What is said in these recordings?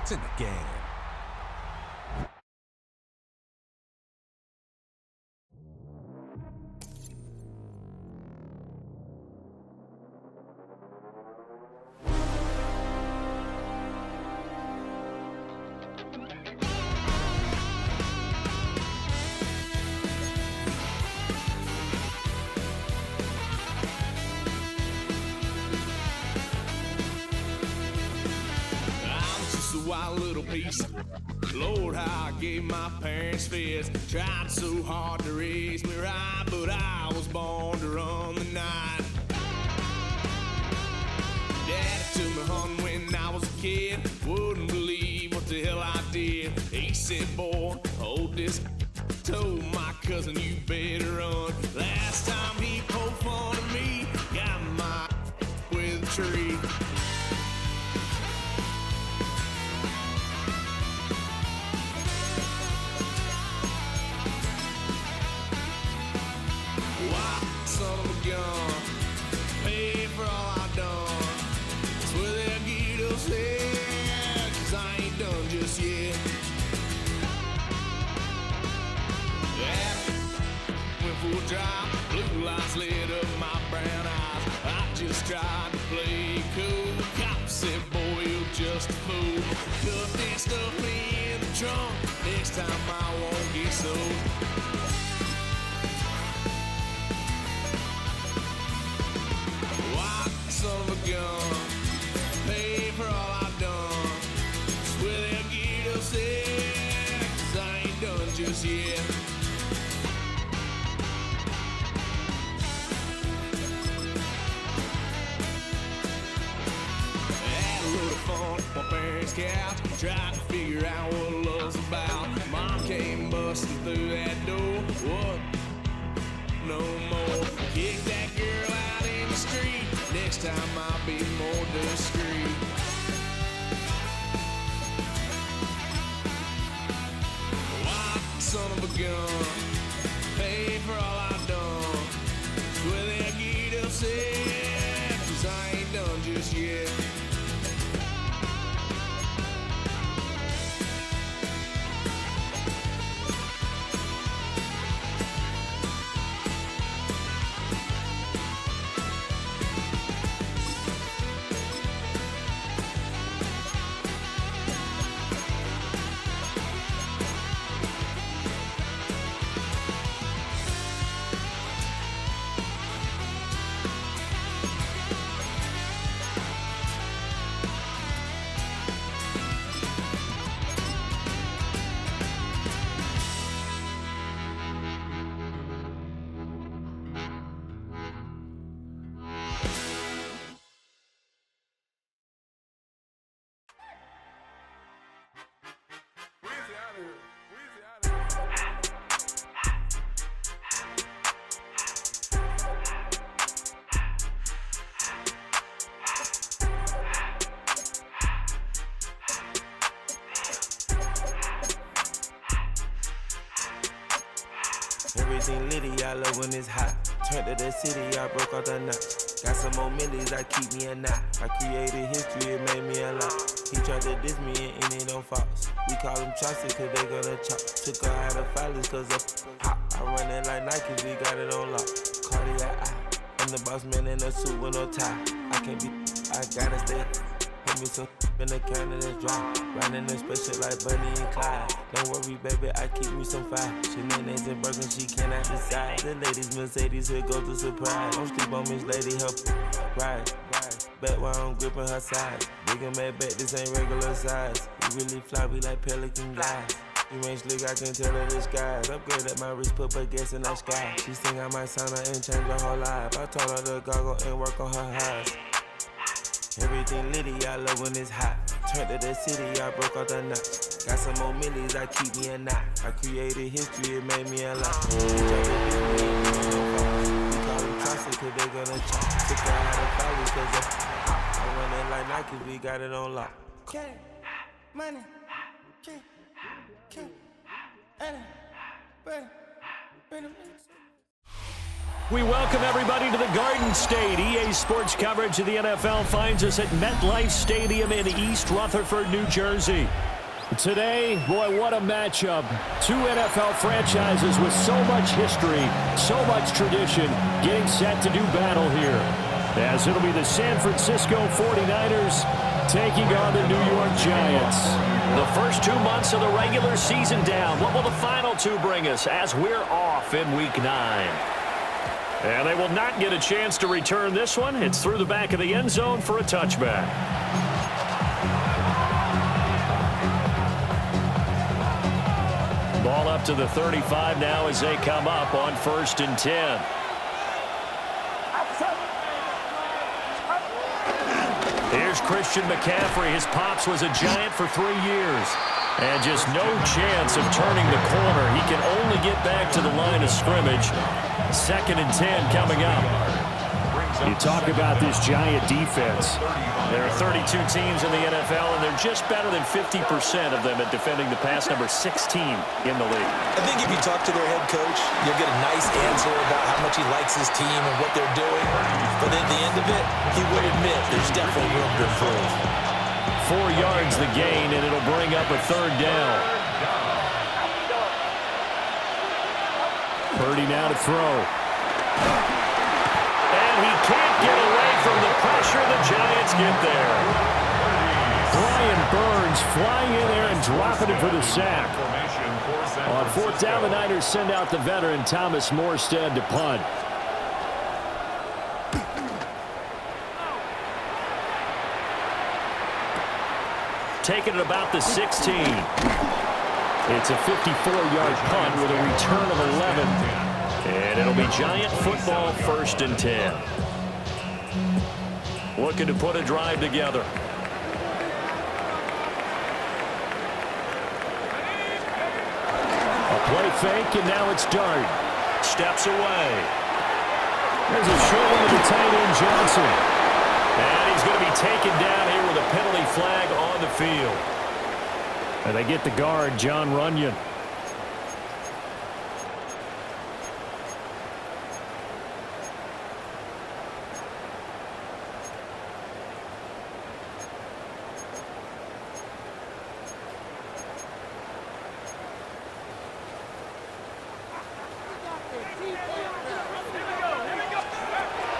It's in the game. Wild little piece. Lord, how I gave my parents fits. Tried so hard to raise me right, but I was born to run the night. Daddy took me hunting when I was a kid. Wouldn't believe what the hell I did. He said, boy, hold this. Told my cousin, you better run. Last time he poked fun of me, got my with a tree. Son of a gun, pay for all I've done. Swear they'll get upset, 'cause I ain't done just yet. Yeah, went for a drive, blue lights lit up my brown eyes. I just tried to play cool. Cop said, boy, you're just a fool. Cut that stuff in the trunk, next time I won't get sold. Son of a gun, pay for all I've done. Swear they'll get upset, 'cause I ain't done just yet. Had a little fun at my parents' couch, tried to figure out what love's about. Mom came busting through that door. What? No more. Kick that girl out in the street. Next time I'll be more discreet. Wild son of a gun, pay for all I've done. Swear they'll get upset, 'cause I ain't done just yet. Everything litty, I love when it's hot. Turned to the city, I broke out the notch. Got some more millies, I keep me a knot. I created history, it made me a lot. He tried to diss me and it don't false. We call him Chaucer, 'cause they gonna chop. Took her out of filers, 'cause of hot. I run it like Nike, we got it on lock. Cardiac eye, I'm the boss man in a suit with no tie. I can't be, I gotta stay. Put me some in the can and it's dry. Riding in special like Bunny and Clyde. Don't worry, baby, I keep me some fire. Shenanigans and Birkin, she cannot decide. The ladies, Mercedes, here go to surprise. Don't sleep on Miss Lady, help ride. Back while I'm gripping her sides. Big and mad back, this ain't regular size. We really fly, we like pelican guys. You ain't slick, I can tell her the skies. Upgrade at my wrist, put baguettes in the sky. She think I might sign her and change her whole life. I told her to goggle and work on her highs. Everything litty, I love when it's hot. Turned to the city, I broke out the notch. Got some more millies, I keep me a knot. I created history, it made me a lot. We call them Chaucer, 'cause they gonna chop. Took her out of college, 'cause I run it like Nike, we got it on lock. Cash, money, cash, cash, Anna, bread, bread. We welcome everybody to the Garden State. EA Sports coverage of the NFL finds us at MetLife Stadium in East Rutherford, New Jersey. Today, boy, what a matchup. Two NFL franchises with so much history, so much tradition, getting set to do battle here. As it'll be the San Francisco 49ers taking on the New York Giants. The first 2 months of the regular season down. What will the final two bring us as we're off in Week 9? And they will not get a chance to return this one. It's through the back of the end zone for a touchback. Ball up to the 35 now as they come up on 1st and 10. Here's Christian McCaffrey. His pops was a Giant for 3 years. And just no chance of turning the corner. He can only get back to the line of scrimmage. 2nd and 10 coming up. You talk about this Giant defense. There are 32 teams in the NFL, and they're just better than 50% of them at defending the pass, number 16 in the league. I think if you talk to their head coach, you'll get a nice answer about how much he likes his team and what they're doing. But at the end of it, he would admit there's definitely room to improve. 4 yards the gain, and it'll bring up a 3rd down. Purdy now to throw. And he can't get away from the pressure. The Giants get there. Brian Burns flying in there and dropping it for the sack. On 4th down, the Niners send out the veteran Thomas Morstead to punt. Taking it about the 16. It's a 54-yard punt with a return of 11. And it'll be Giant football, 1st and 10. Looking to put a drive together. A play fake, and now it's Dart. Steps away. There's a short one to the tight end, Johnson. And he's going to be taken down here with a penalty flag on the field. And they get the guard, John Runyon.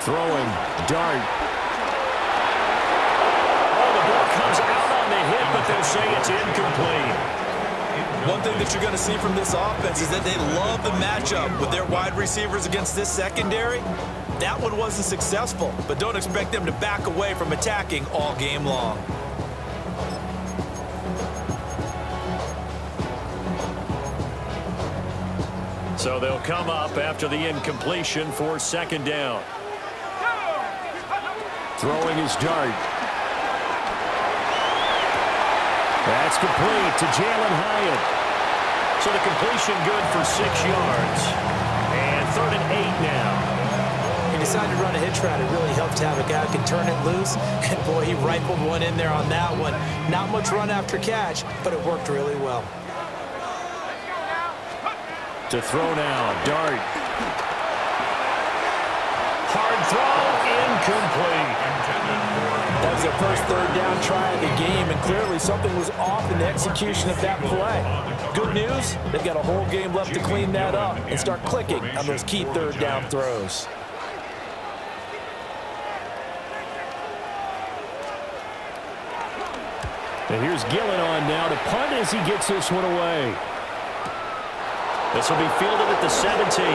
Throwing, Dart. Oh, the ball comes out on the hit, but they'll say it's incomplete. One thing that you're going to see from this offense is that they love the matchup with their wide receivers against this secondary. That one wasn't successful, but don't expect them to back away from attacking all game long. So they'll come up after the incompletion for 2nd down. Throwing his Dart. That's complete to Jalen Hyatt. So the completion good for 6 yards. And 3rd and 8 now. He decided to run a hitch route. It really helped to have a guy who can turn it loose. And, boy, he rifled one in there on that one. Not much run after catch, but it worked really well. To throw now, Dart. Hard throw, incomplete. That was their first 3rd down try of the game, and clearly something was off in the execution of that play. Good news, they've got a whole game left to clean that up and start clicking on those key 3rd down throws. And here's Gillen on now to punt as he gets this one away. This will be fielded at the 17.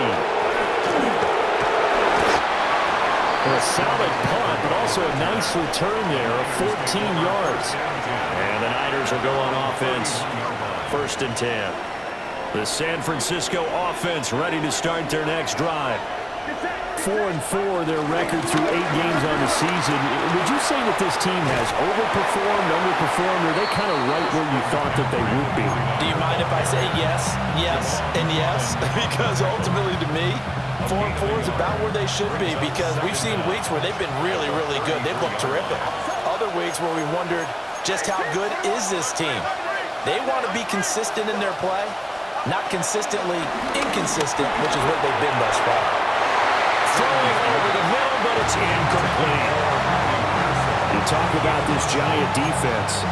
A solid punt, but also a nice return there of 14 yards. And the Niners will go on offense, 1st and 10. The San Francisco offense ready to start their next drive. 4-4 their record through 8 games on the season. Would you say that this team has overperformed, underperformed, or are they kind of right where you thought that they would be? Do you mind if I say yes, yes, and yes? Because ultimately to me, 4-4 is about where they should be, because we've seen weeks where they've been really, really good. They've looked terrific. Other weeks where we wondered just how good is this team. They want to be consistent in their play, not consistently inconsistent, which is what they've been thus far. throwing over the middle, but it's incomplete. You talk about this Giant defense.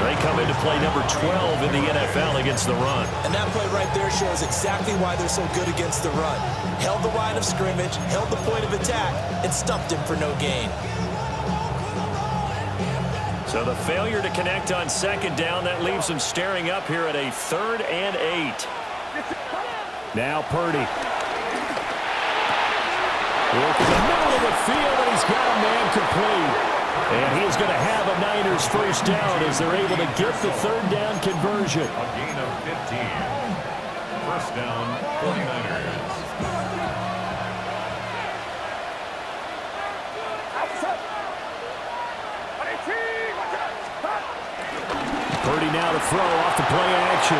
They come into play number 12 in the NFL against the run. And that play right there shows exactly why they're so good against the run. Held the line of scrimmage, held the point of attack, and stuffed him for no gain. So the failure to connect on second down, that leaves them staring up here at a 3rd and 8. Now Purdy. Work in the middle of the field, and he's got a man complete. And he's going to have a Niners first down as they're able to get the 3rd down conversion. A gain of 15. First down, 49ers. Purdy now to throw off the play action.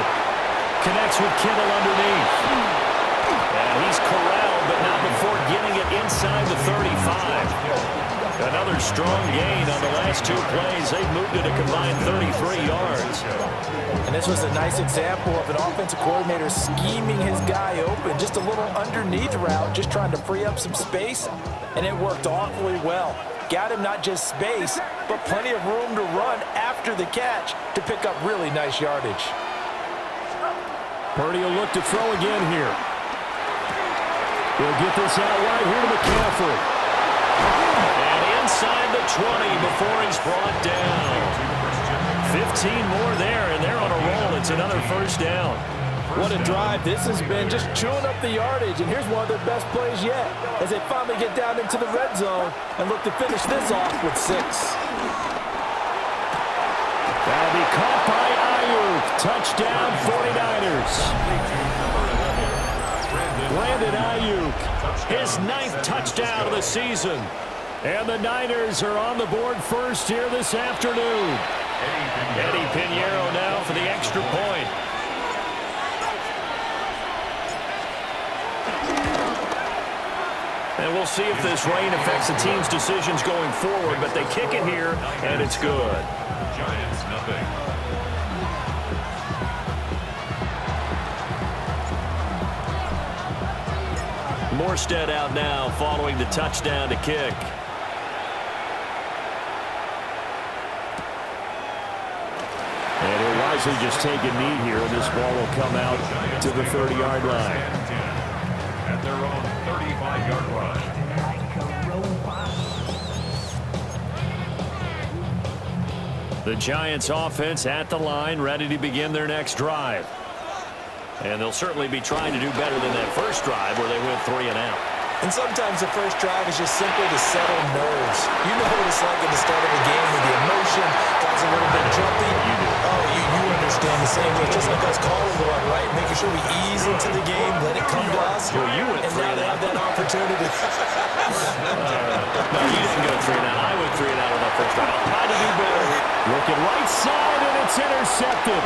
Connects with Kittle underneath. And he's corralled, but not before getting it inside the 35. Another strong gain on the last 2 plays. They've moved it a combined 33 yards. And this was a nice example of an offensive coordinator scheming his guy open. Just a little underneath route, just trying to free up some space. And it worked awfully well. Got him not just space, but plenty of room to run after the catch to pick up really nice yardage. Purdy will look to throw again here. He'll get this out right here to McCaffrey. And inside the 20 before he's brought down. 15 more there, and they're on a roll. It's another first down. What a drive this has been, just chewing up the yardage. And here's one of their best plays yet as they finally get down into the red zone and look to finish this off with 6. That'll be caught by Ayuk. Touchdown 49ers. Brandon Ayuk, his 9th touchdown of the season. And the Niners are on the board first here this afternoon. Eddie Pinheiro now for the extra point. And we'll see if this rain affects the team's decisions going forward, but they kick it here, and it's good. Giants, nothing. Morstead out now following the touchdown to kick. And he'll wisely just take a knee here, and this ball will come out to the 30-yard line. At their own 35-yard line. The Giants offense at the line, ready to begin their next drive. And they'll certainly be trying to do better than that first drive where they went 3 and out. And sometimes the first drive is just simply to settle nerves. You know what it's like at the start of a game with the emotion, guys a little bit jumpy. Oh, you understand the same way. Just like us calling one, right? Making sure we ease into the game, let it come to us. Well, you went 3 and now they have that opportunity. No, you didn't go 3 and out. I went 3 and out on that first drive. I'll try to do better. Looking right side, and it's intercepted.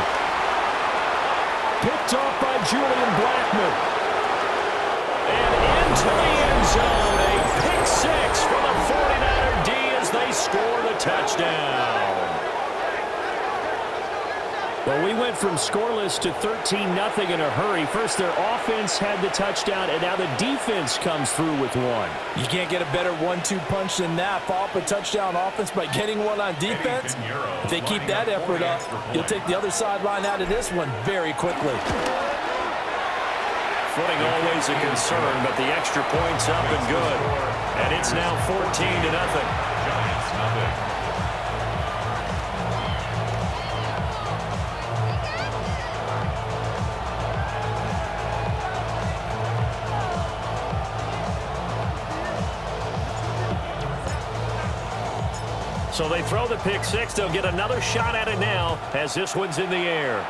Picked off by Julian Blackmon. And into the end zone. A pick 6 for the 49er D as they score the touchdown. Well, we went from scoreless to 13-0 in a hurry. First, their offense had the touchdown, and now the defense comes through with one. You can't get a better 1-2 punch than that. Follow up a touchdown offense by getting one on defense. If they keep that effort up, you'll take the other sideline out of this one very quickly. Footing always a concern, but the extra point's up and good. And it's now 14-0. Giants, nothing. So they throw the pick 6. They'll get another shot at it now as this one's in the air.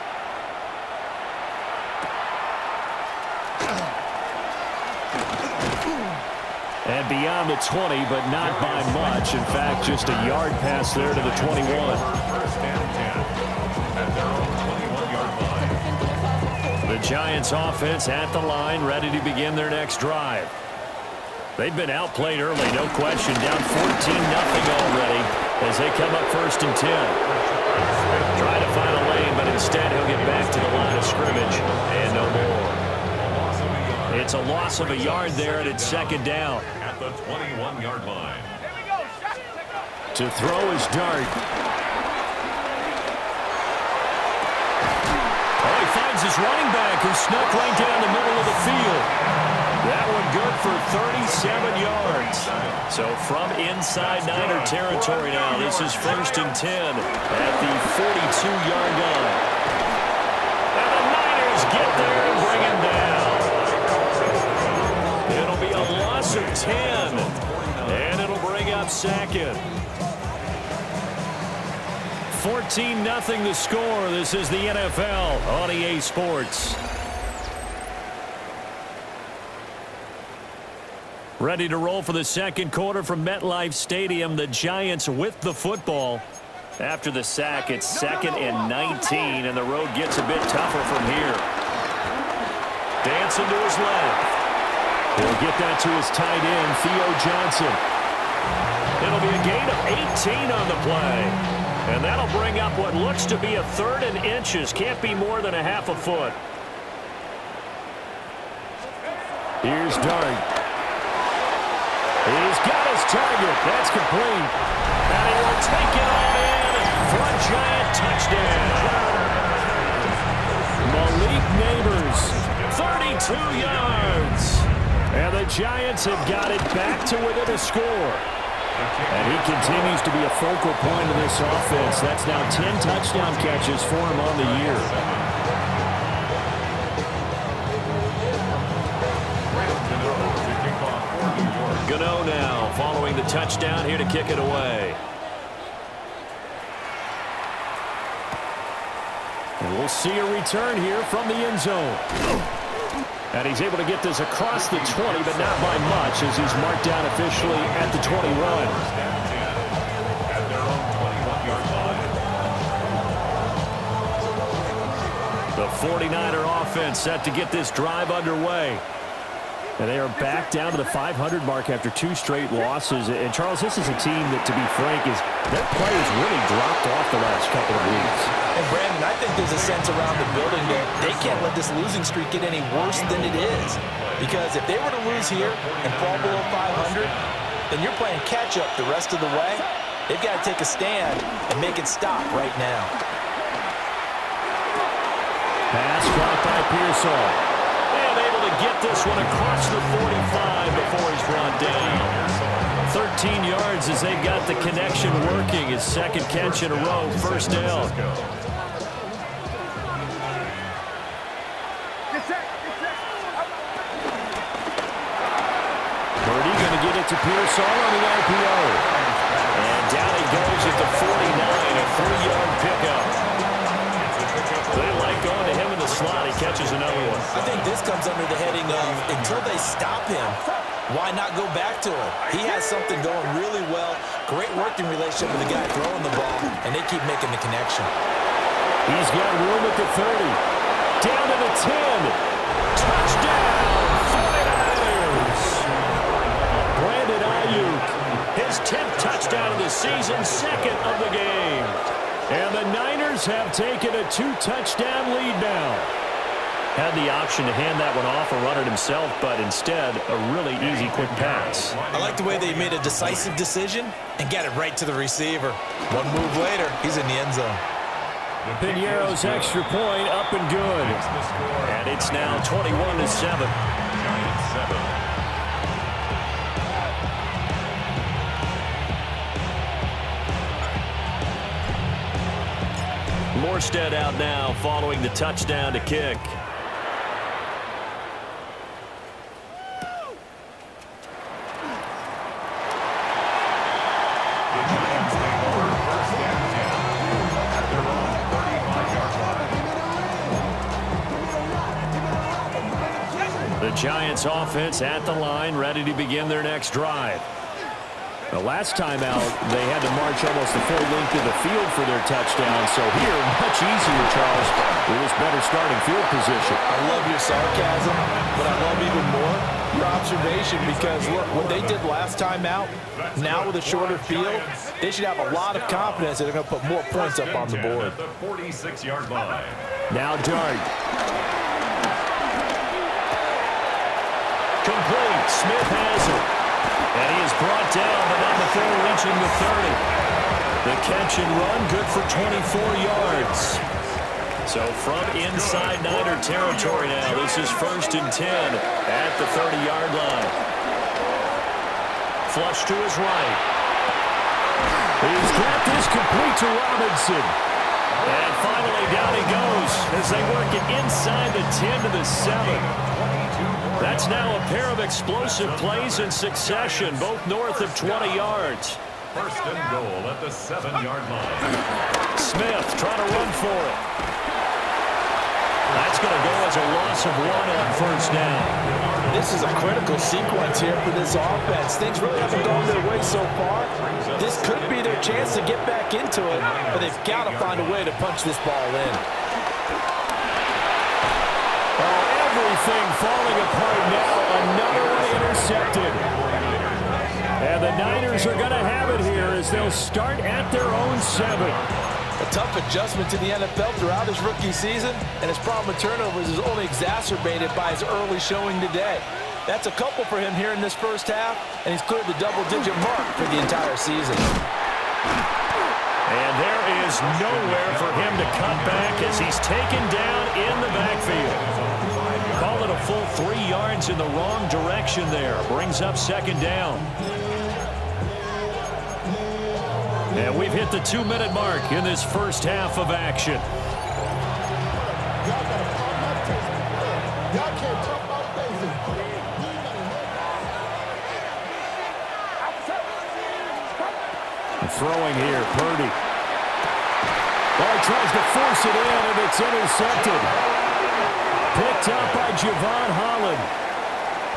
And beyond the 20, but not by much. In fact, just a yard pass there to the 21. First and 10 at their own 21-yard line. The Giants offense at the line, ready to begin their next drive. They've been outplayed early, no question. Down 14-0 already as they come up first and 10. Trying to find a lane, but instead he'll get back to the line of scrimmage and no more. It's a loss of a yard there, and it's second down. the 21-yard line. To throw is Dart. Oh, he finds his running back who snuck right down the middle of the field. That one good for 37 yards. So from inside Niner territory now, this is 1st and 10 at the 42-yard line. And the Niners get there and bring him down. It'll be a loss of 10, and it'll bring up 2nd. 14-0 the score. This is the NFL on EA Sports. Ready to roll for the second quarter from MetLife Stadium. The Giants with the football. After the sack, it's 2nd and 19, and the road gets a bit tougher from here. Dancing to his left. He'll get that to his tight end, Theo Johnson. It'll be a gain of 18 on the play. And that'll bring up what looks to be a 3rd and inches. Can't be more than a half a foot. Here's Dart. He's got his target. That's complete. And he will take it all in for a Giant touchdown. Malik Nabers, 32 yards. And the Giants have got it back to within a score. And he continues to be a focal point of this offense. That's now 10 touchdown catches for him on the year. Gano now following the touchdown here to kick it away. And we'll see a return here from the end zone. And he's able to get this across the 20, but not by much, as he's marked down officially at the 21. At their own 21-yard line. The 49er offense set to get this drive underway. And they are back down to the 500 mark after 2 straight losses. And, Charles, this is a team that, to be frank, their players really dropped off the last couple of weeks. And, Brandon, I think there's a sense around the building that they can't let this losing streak get any worse than it is. Because if they were to lose here and fall below 500, then you're playing catch-up the rest of the way. They've got to take a stand and make it stop right now. Pass caught by Pearsall. And able to get this one across the 45 before he's run down. 13 yards as they've got the connection working. His 2nd catch in a row, 1st down. Purdy going to get it to Pearsall on the RPO. And down he goes at the 49, a 3-yard pickup. They like going to him in the slot. He catches another one. I think this comes under the heading of, until they stop him, why not go back to him? He has something going really well. Great working relationship with the guy throwing the ball, and they keep making the connection. He's got room at the 30. Down to the 10. Touchdown, 49ers. Brandon Ayuk, his 10th touchdown of the season, 2nd of the game. And the Niners have taken a 2-touchdown lead now. Had the option to hand that one off or run it himself, but instead, a really easy, quick pass. I like the way they made a decisive decision and got it right to the receiver. One move later, he's in the end zone. Piñeiro's extra point up and good. And it's now 21-7. Giants 7. Morstead out now following the touchdown to kick. The Giants take over 1st and 10 at their own 35-yard line. The Giants offense at the line, ready to begin their next drive. The last time out, they had to march almost the full length of the field for their touchdown. So here, much easier, Charles, with this better starting field position. I love your sarcasm, but I love even more your observation because, look, what they did last time out, now with a shorter field, they should have a lot of confidence that they're going to put more points up on the board. At the 46-yard line. Now Dart. Complete. Smith has it. And he is brought down, but not before reaching the 30. The catch and run, good for 24 yards. So from inside Niner territory now, this is 1st and 10 at the 30-yard line. Flush to his right. He's got this complete to Robinson. And finally down he goes as they work it inside the 10 to the 7. That's now a pair of explosive plays in succession, both north of 20 yards. 1st and goal at the 7-yard line. Smith trying to run for it. That's going to go as a loss of 1 on 1st down. This is a critical sequence here for this offense. Things really haven't gone their way so far. This could be their chance to get back into it, but they've got to find a way to punch this ball in. Oh, everything falling apart now. Another one intercepted. And the Niners are going to have it here as they'll start at their own 7. A tough adjustment to the NFL throughout his rookie season, and his problem with turnovers is only exacerbated by his early showing today. That's a couple for him here in this first half, and he's cleared the double-digit mark for the entire season. And there is nowhere for him to cut back as he's taken down in the backfield. Call it a full 3 yards in the wrong direction there. Brings up 2nd down. And we've hit the 2-minute mark in this first half of action. Throwing here, Purdy. Oh, he tries to force it in, and it's intercepted. Picked up by Javon Holland.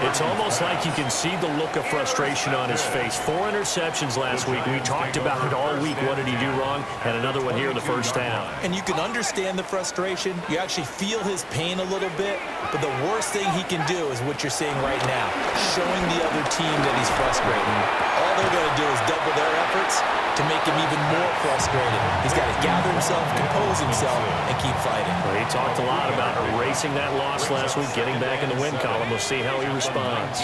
It's almost like you can see the look of frustration on his face. 4 interceptions last week. We talked about it all week. What did he do wrong? And another one here in the first half. And you can understand the frustration. You actually feel his pain a little bit. But the worst thing he can do is what you're seeing right now, showing the other team that he's frustrated. All they're going to do is double their efforts to make him even more frustrated. He's got to gather himself, compose himself, and keep fighting. Well, he talked a lot about erasing that loss last week, getting back in the win column. We'll see how he responds.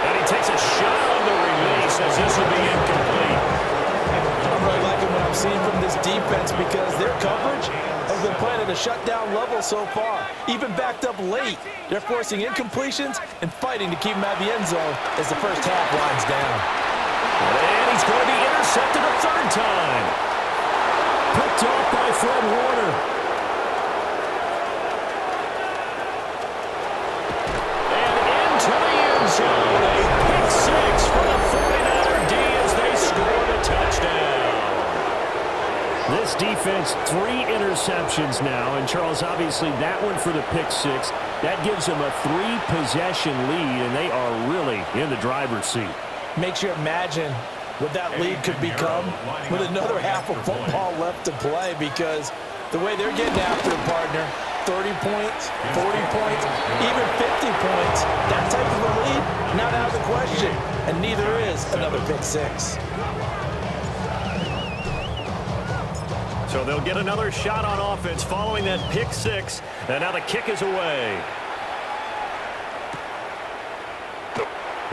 And he takes a shot on the release as this will be incomplete. I'm really liking what I'm seeing from this defense because their coverage has been playing at a shutdown level so far. Even backed up late, they're forcing incompletions and fighting to keep him out of the end zone as the first half winds down. And he's going to be intercepted a 3rd time. Picked off by Fred Warner. And into the end zone. A pick 6 for the 49er D as they scored a touchdown. This defense, 3 interceptions now. And, Charles, obviously that one for the pick 6. That gives them a 3-possession lead, and they are really in the driver's seat. Makes you imagine what that lead could become with another half of football left to play because the way they're getting after a partner, 30 points, 40 points, even 50 points, that type of a lead, not out of the question. And neither is another pick 6. So they'll get another shot on offense following that pick 6. And now the kick is away.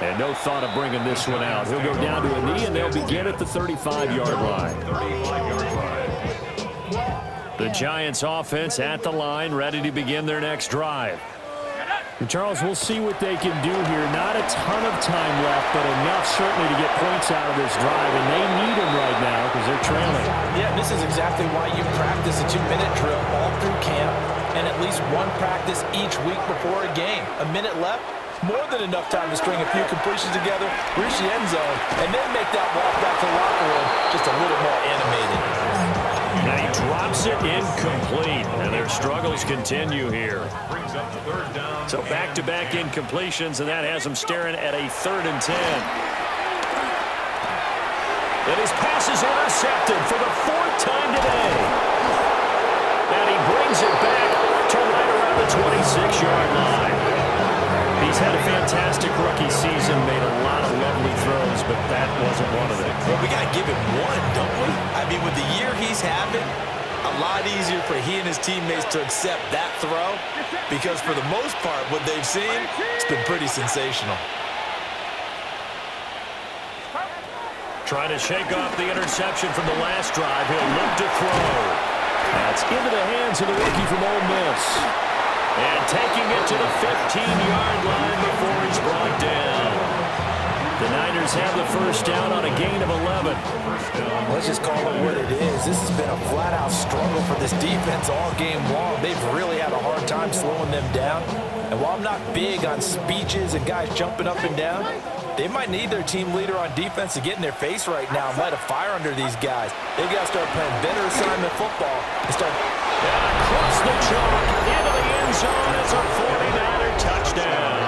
And no thought of bringing this one out. He'll go down to a knee, and they'll begin at the 35-yard line. The Giants offense at the line, ready to begin their next drive. And Charles, we'll see what they can do here. Not a ton of time left, but enough certainly to get points out of this drive, and they need them right now because they're trailing. Yeah, this is exactly why you practice a 2-minute drill all through camp and at least one practice each week before a game. A minute left, more than enough time to string a few completions together, reach the end zone, and then make that walk back to the locker room just a little more animated. And he drops it incomplete, and their struggles continue here. So back-to-back incompletions, and that has them staring at a 3rd and 10. And his pass is intercepted for the 4th time today. And he brings it back to right around the 26-yard line. He's had a fantastic rookie season, made a lot of lovely throws, but that wasn't one of them. Well, we got to give him one, don't we? I mean, with the year he's having, a lot easier for he and his teammates to accept that throw because for the most part, what they've seen, it's been pretty sensational. Trying to shake off the interception from the last drive. He'll look to throw. That's into the hands of the rookie from Ole Miss. And taking it to the 15-yard line before he's brought down. The Niners have the first down on a gain of 11. Let's just call it what it is. This has been a flat-out struggle for this defense all game long. They've really had a hard time slowing them down. And while I'm not big on speeches and guys jumping up and down, they might need their team leader on defense to get in their face right now and light a fire under these guys. They've got to start playing better assignment football and start... Across the chalk, into the end zone. It's a 49er touchdown.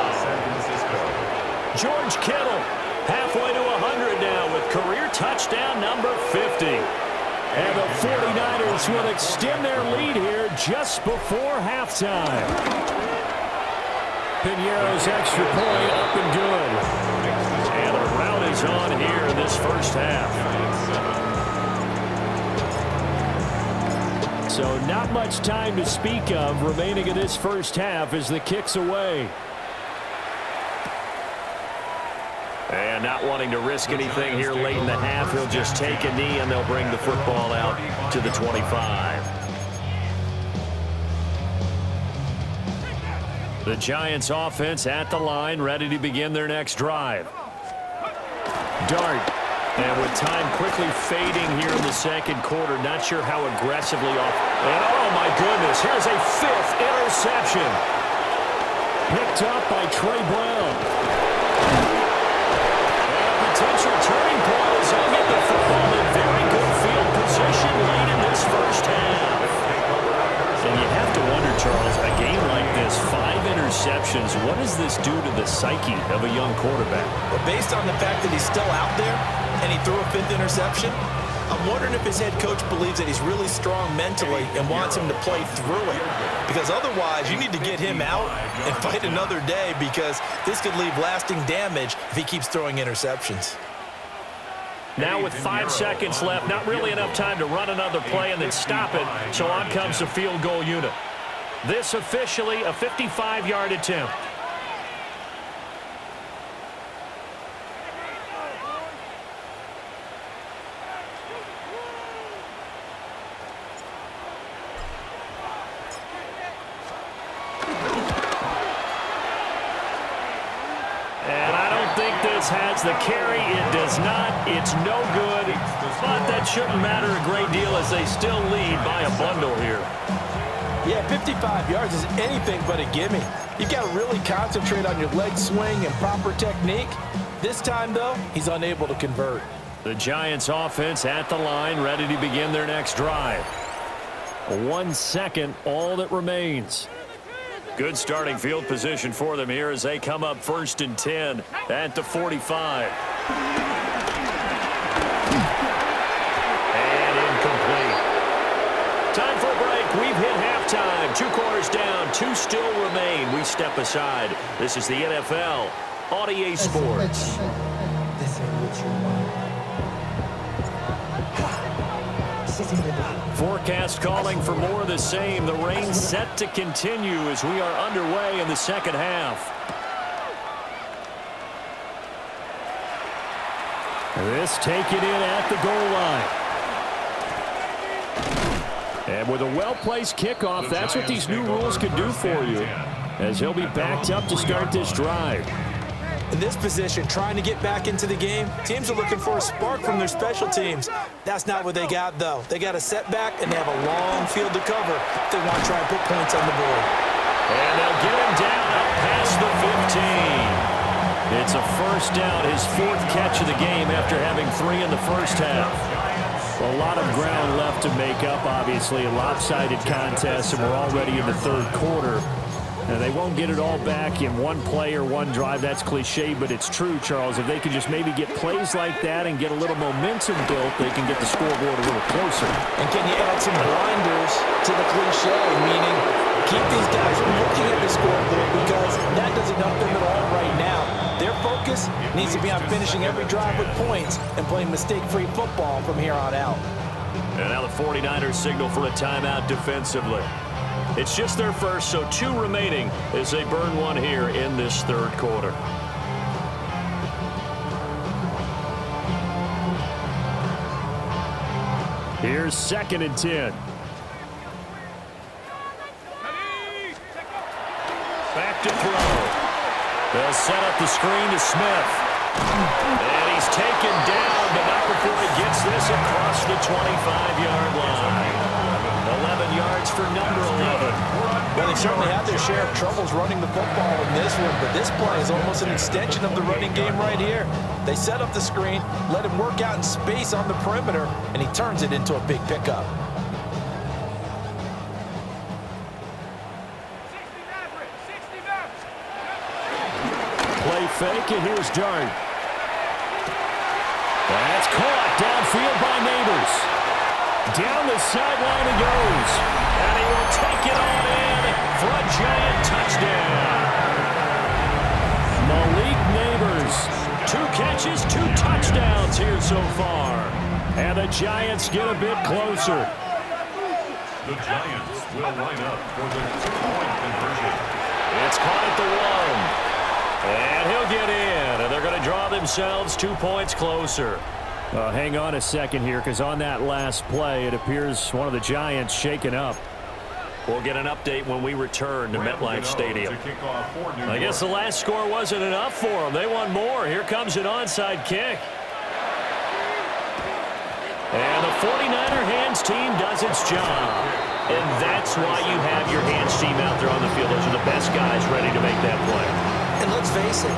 George Kittle, halfway to 100 now with career touchdown number 50. And the 49ers will extend their lead here just before halftime. Piñeiro's extra point up and good. And the rout is on here in this first half. So not much time to speak of remaining in this first half as the kick's away. And not wanting to risk anything here late in the half, he'll just take a knee and they'll bring the football out to the 25. The Giants offense at the line, ready to begin their next drive. Dart. And with time quickly fading here in the second quarter, not sure how aggressively off. And oh my goodness, here's a 5th interception. Picked up by Trey Brown. Potential turning point as he'll get the football in very good field position late in this first half. And you have to wonder, Charles, a game like this, 5 interceptions, what does this do to the psyche of a young quarterback? Well, based on the fact that he's still out there and he threw a 5th interception, I'm wondering if his head coach believes that he's really strong mentally and wants him to play through it. Because otherwise, you need to get him out and fight another day because this could leave lasting damage if he keeps throwing interceptions. Now with 5 seconds left, not really enough time to run another play and then stop it, so on comes the field goal unit. This officially a 55-yard attempt. Has the carry. It does not. It's no good. But that shouldn't matter a great deal as they still lead by a bundle here. Yeah, 55 yards is anything but a gimme. You've got to really concentrate on your leg swing and proper technique. This time, though, he's unable to convert. The Giants offense at the line, ready to begin their next drive. 1 second, all that remains. Good starting field position for them here as they come up 1st and 10 at the 45. And incomplete. Time for a break. We've hit halftime. 2 quarters down, 2 still remain. We step aside. This is the NFL on EA Sports. Forecast calling for more of the same. The rain set to continue as we are underway in the second half. This taken in at the goal line. And with a well-placed kickoff, that's what these new rules can do for you, as he'll be backed up to start this drive. In this position, trying to get back into the game, teams are looking for a spark from their special teams. That's not what they got, though. They got a setback, and they have a long field to cover if they want to try and put points on the board. And they'll get him down up past the 15. It's a first down, his 4th catch of the game after having 3 in the first half. A lot of ground left to make up, obviously. A lopsided contest, and we're already in the 3rd quarter. Now, they won't get it all back in one play or one drive. That's cliche, but it's true, Charles. If they can just maybe get plays like that and get a little momentum built, they can get the scoreboard a little closer. And can you add some blinders to the cliche, meaning keep these guys from looking at the scoreboard because that doesn't help them at all right now. Their focus needs to be on finishing every drive with points and playing mistake-free football from here on out. And now the 49ers signal for a timeout defensively. It's just their first, so 2 remaining as they burn one here in this third quarter. Here's 2nd and 10. Back to throw. They'll set up the screen to Smith. And he's taken down, but not before he gets this across the 25-yard line. 11 yards for number 11. Well, they certainly had their share of troubles running the football in this one, but this play is almost an extension of the running game right here. They set up the screen, let him work out in space on the perimeter, and he turns it into a big pickup. Play fake, and here's Dart. That's caught downfield by Neighbors. Down the sideline he goes. And he will take it on in for a Giant touchdown. Malik Neighbors. 2 catches, 2 touchdowns here so far. And the Giants get a bit closer. The Giants will line up for the 2-point conversion. It's caught at the 1. And he'll get in, and they're going to draw themselves 2 points closer. Hang on a second here, because on that last play, it appears one of the Giants shaken up. We'll get an update when we return to MetLife Stadium. I guess the last score wasn't enough for them. They want more. Here comes an onside kick. And the 49er hands team does its job. And that's why you have your hands team out there on the field. Those are the best guys ready to make that play. And let's face it,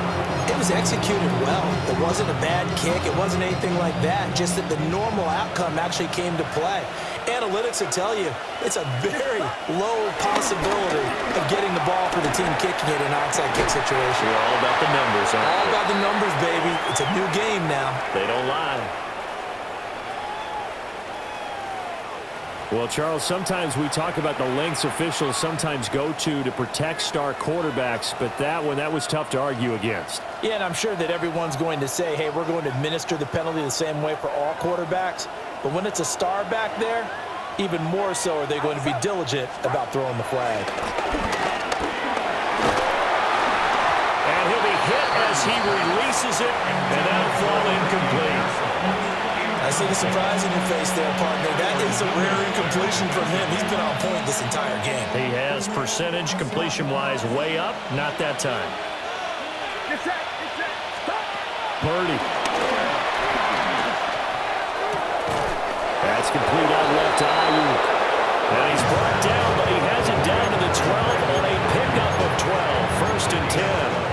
it was executed well. It wasn't a bad kick. It wasn't anything like that. Just that the normal outcome actually came to play. Analytics will tell you it's a very low possibility of getting the ball for the team kicking it in an onside kick situation. We're all about the numbers, aren't we? All about the numbers, baby. It's a new game now. They don't lie. Well, Charles, sometimes we talk about the lengths officials sometimes go to protect star quarterbacks, but that was tough to argue against. Yeah, and I'm sure that everyone's going to say, hey, we're going to administer the penalty the same way for all quarterbacks. But when it's a star back there, even more so are they going to be diligent about throwing the flag. And he'll be hit as he releases it, and that'll fall incomplete. I see the surprise in your face there, partner. That is a rare incompletion from him. He's been on point this entire game. He has percentage completion-wise way up. Not that time. Purdy. That's complete out left to Ayuk. And he's brought down, but he has it down to the 12 on a pickup of 12. 1st and 10.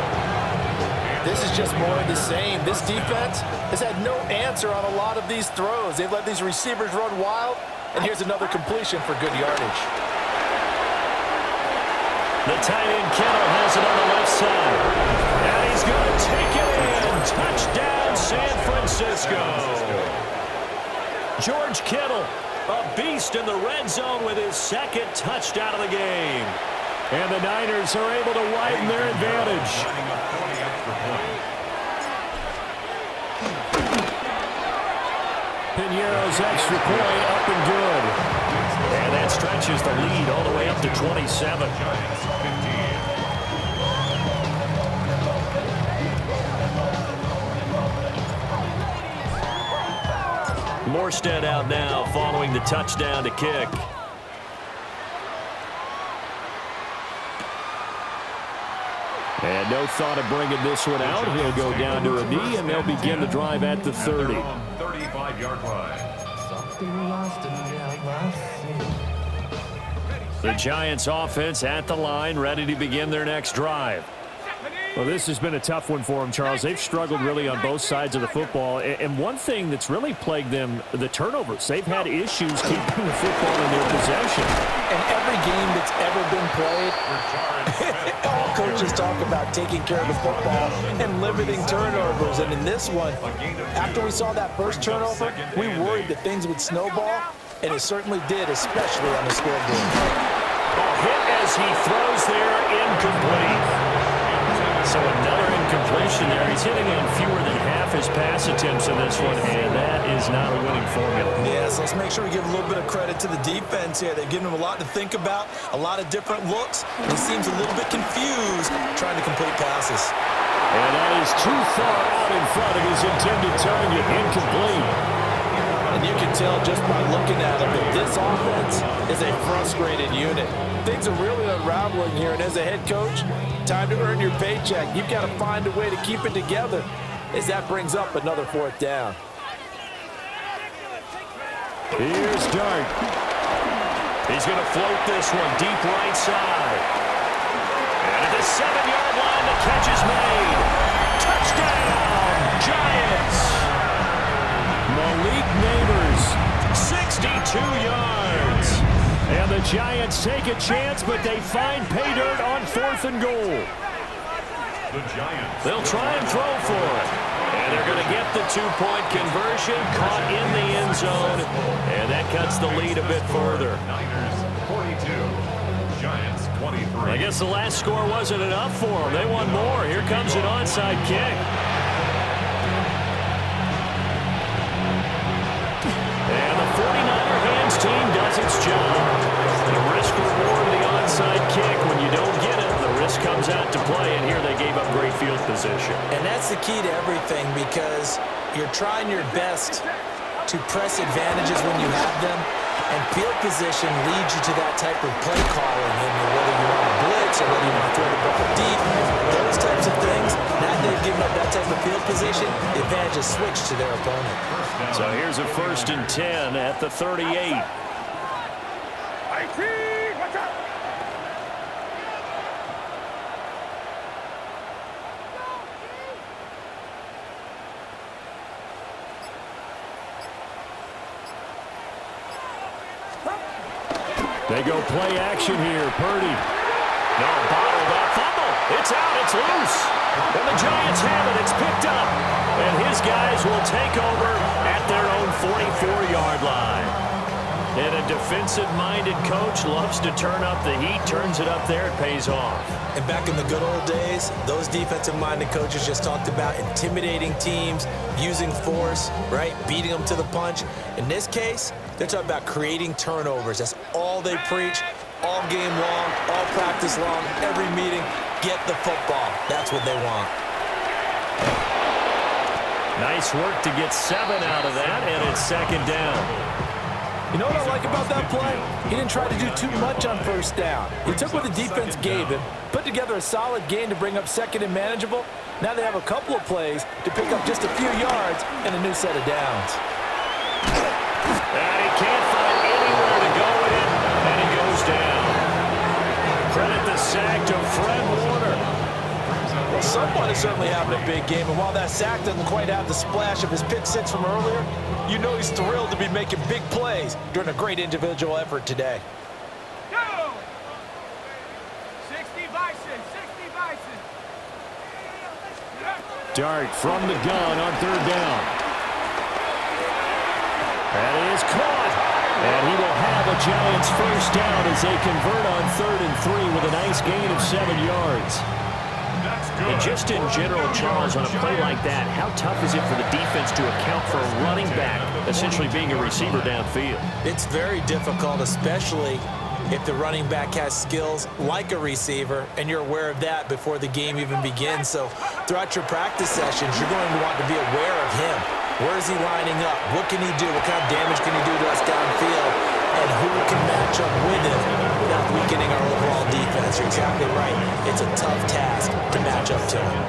This is just more of the same. This defense has had no answer on a lot of these throws. They've let these receivers run wild, and here's another completion for good yardage. The tight end Kittle has it on the left side. And he's going to take it in. Touchdown, San Francisco. George Kittle, a beast in the red zone with his 2nd touchdown of the game. And the Niners are able to widen their advantage. Piñeiro's extra point up and good. And that stretches the lead all the way up to 27. Morstead out now following the touchdown to kick. And no thought of bringing this one out. He'll go down to a knee, and they'll begin the drive at the 30. 35-yard line. The Giants offense at the line, ready to begin their next drive. Well, this has been a tough one for them, Charles. They've struggled really on both sides of the football. And one thing that's really plagued them, the turnovers. They've had issues keeping the football in their possession. And every game that's ever been played, all coaches talk about taking care of the football and limiting turnovers. And in this one, after we saw that first turnover, we worried that things would snowball, and it certainly did, especially on the scoreboard. A hit as he throws there, incomplete. So another incompletion there. He's hitting on fewer than half his pass attempts in this one, and that is not a winning formula. Yeah, so let's make sure we give a little bit of credit to the defense here. They've given him a lot to think about, a lot of different looks, and he seems a little bit confused trying to complete passes. And that is too far out in front of his intended target. Incomplete. And you can tell just by looking at him that this offense is a frustrated unit. Things are really unraveling here, and as a head coach, time to earn your paycheck. You've got to find a way to keep it together as that brings up another 4th down. Here's Dart. He's going to float this one deep right side. And at the 7-yard line, the catch is made. Touchdown, Giants. Malik Neighbors, 62 yards. And the Giants take a chance, but they find pay dirt on 4th and goal. The Giants. They'll try and throw for it. And they're going to get the 2-point conversion, caught in the end zone, and that cuts the lead a bit further. Niners 42. Giants 23. I guess the last score wasn't enough for them. They want more. Here comes an onside kick. And the 49er hands team does its job. The risk reward of the onside kick. When you don't get it, the risk comes out to play, and here they gave up great field position. And that's the key to everything, because you're trying your best to press advantages when you have them, and field position leads you to that type of play calling, and whether you want to blitz or whether you want to throw the ball deep, those types of things. Now that they've given up that type of field position, the advantage is switched to their opponent. So here's a 1st and 10 at the 38. They go play action here. Purdy. No, bottled up. Fumble. It's out. It's loose. And the Giants have it. It's picked up. And his guys will take over at their own 44-yard line. And a defensive-minded coach loves to turn up the heat, turns it up there, it pays off. And back in the good old days, those defensive-minded coaches just talked about intimidating teams, using force, right, beating them to the punch. In this case, they're talking about creating turnovers. That's all they preach, all game long, all practice long, every meeting. Get the football. That's what they want. Nice work to get 7 out of that, and it's 2nd down. You know what I like about that play? He didn't try to do too much on 1st down. He took what the defense gave him, put together a solid game to bring up 2nd and manageable. Now they have a couple of plays to pick up just a few yards and a new set of downs. And he can't find anywhere to go with it, and he goes down. Credit the sack to Fred Warner. Well, someone is certainly having a big game, and while that sack doesn't quite have the splash of his pick 6 from earlier, you know he's thrilled to be making big plays during a great individual effort today. Go! 60 Bison, 60 Bison. Dart from the gun on 3rd down. That is caught. And he will have a Giants 1st down as they convert on 3rd and 3 with a nice gain of 7 yards. And just in general, Charles, on a play like that, how tough is it for the defense to account for a running back essentially being a receiver downfield? It's very difficult, especially if the running back has skills like a receiver, and you're aware of that before the game even begins. So throughout your practice sessions, you're going to want to be aware of him. Where is he lining up? What can he do? What kind of damage can he do to us downfield? And who can match up with him without weakening our overall defense? You're exactly right. It's a tough task to match up to him.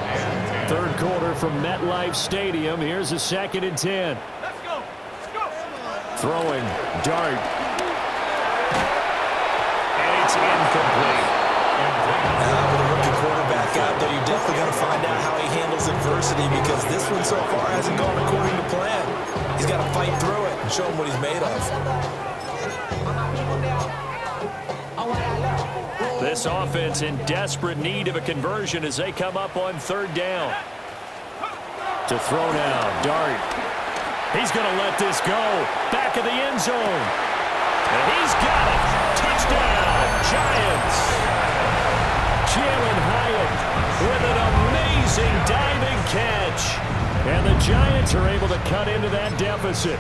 3rd quarter from MetLife Stadium. Here's a 2nd and 10. Let's go. Let's go. Throwing. Dart. And it's incomplete. With a rookie quarterback out there, you definitely got to find out how he handles adversity, because this one so far hasn't gone according to plan. He's got to fight through it and show him what he's made of. This offense in desperate need of a conversion as they come up on 3rd down. To throw now, Dart. He's going to let this go. Back of the end zone. And he's got it. Touchdown, Giants. Jalen Hyatt with an amazing diving catch. And the Giants are able to cut into that deficit.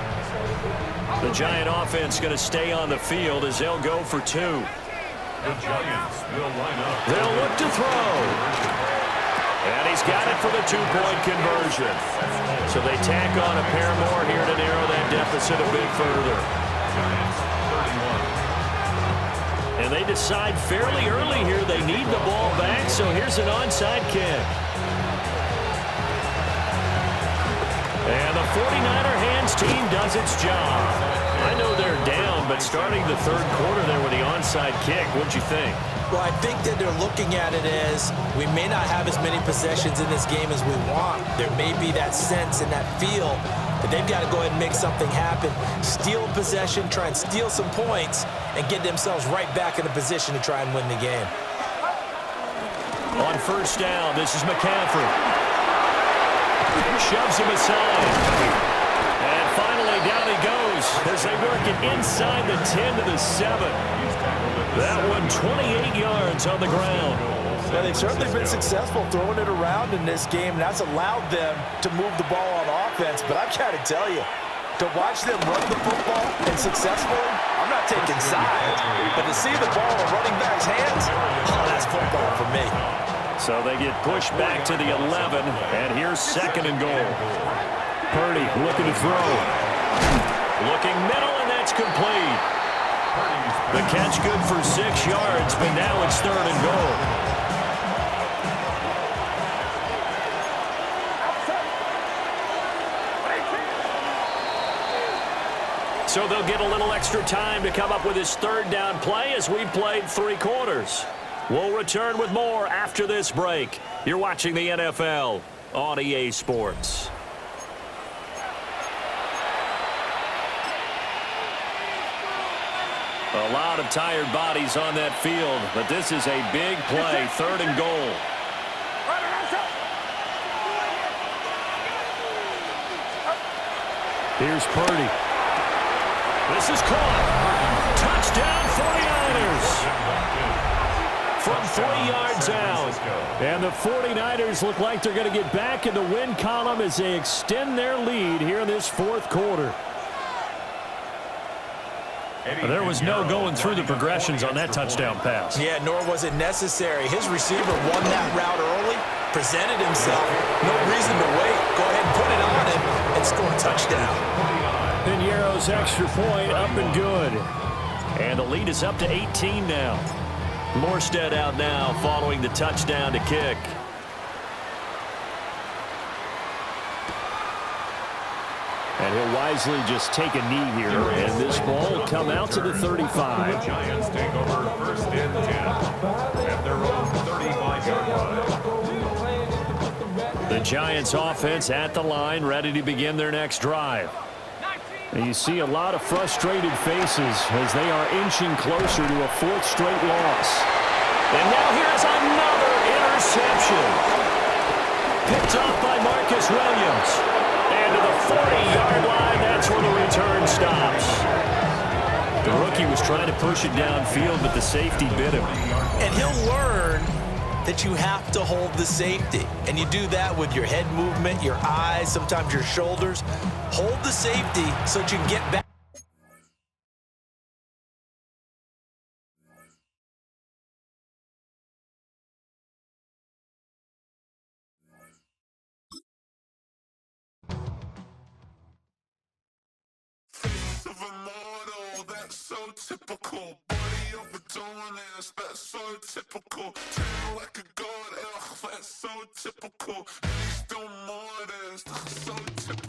The Giant offense going to stay on the field as they'll go for 2. The Giants will line up. They'll look to throw. And he's got it for the 2-point conversion. So they tack on a pair more here to narrow that deficit a bit further. Giants 31. And they decide fairly early here they need the ball back, so here's an onside kick. And the 49er hands team does its job. I know they're down, but starting the third quarter there with the onside kick, what'd you think? Well, I think that they're looking at it as we may not have as many possessions in this game as we want. There may be that sense and that feel that they've got to go ahead and make something happen, steal a possession, try and steal some points, and get themselves right back in a position to try and win the game. On first down, this is McCaffrey. Shoves him aside. And finally, down he goes as they work it inside the 10 to the 7. That one 28 yards on the ground. Well, they've certainly been successful throwing it around in this game, and that's allowed them to move the ball on offense. But I've got to tell you, to watch them run the football and successfully, I'm not taking sides, but to see the ball in running back's hands, oh, that's football for me. So they get pushed back to the 11, and here's 2nd and goal. Purdy looking to throw. Looking middle, and that's complete. The catch good for 6 yards, but now it's 3rd and goal. So they'll get a little extra time to come up with his 3rd down play as we've played 3 quarters. We'll return with more after this break. You're watching the NFL on EA Sports. A lot of tired bodies on that field, but this is a big play, 3rd and goal. Here's Purdy. This is caught. Touchdown 49ers. From 3 yards out. And the 49ers look like they're going to get back in the win column as they extend their lead here in this 4th quarter. There was no going through the progressions on that touchdown pass. Yeah, nor was it necessary. His receiver won that route early, presented himself. No reason to wait. Go ahead and put it on him and score a touchdown. Piñeiro's extra point up and good. And the lead is up to 18 now. Morstead out now following the touchdown to kick. And he'll wisely just take a knee here, and this ball will come out to the 35. The Giants take over 1st and 10 at their own 35-yard line. The Giants offense at the line, ready to begin their next drive. And you see a lot of frustrated faces as they are inching closer to a 4th straight loss. And now here's another interception. Picked off by Marcus Williams. And to the 40-yard line, that's where the return stops. The rookie was trying to push it downfield, but the safety bit him. And he'll learn that you have to hold the safety. And you do that with your head movement, your eyes, sometimes your shoulders. Hold the safety so that you can get back. Of a model, that's so typical. Body of Adonis, that's so typical. Tail like a god, ugh, that's so typical. He's still modest, so typical.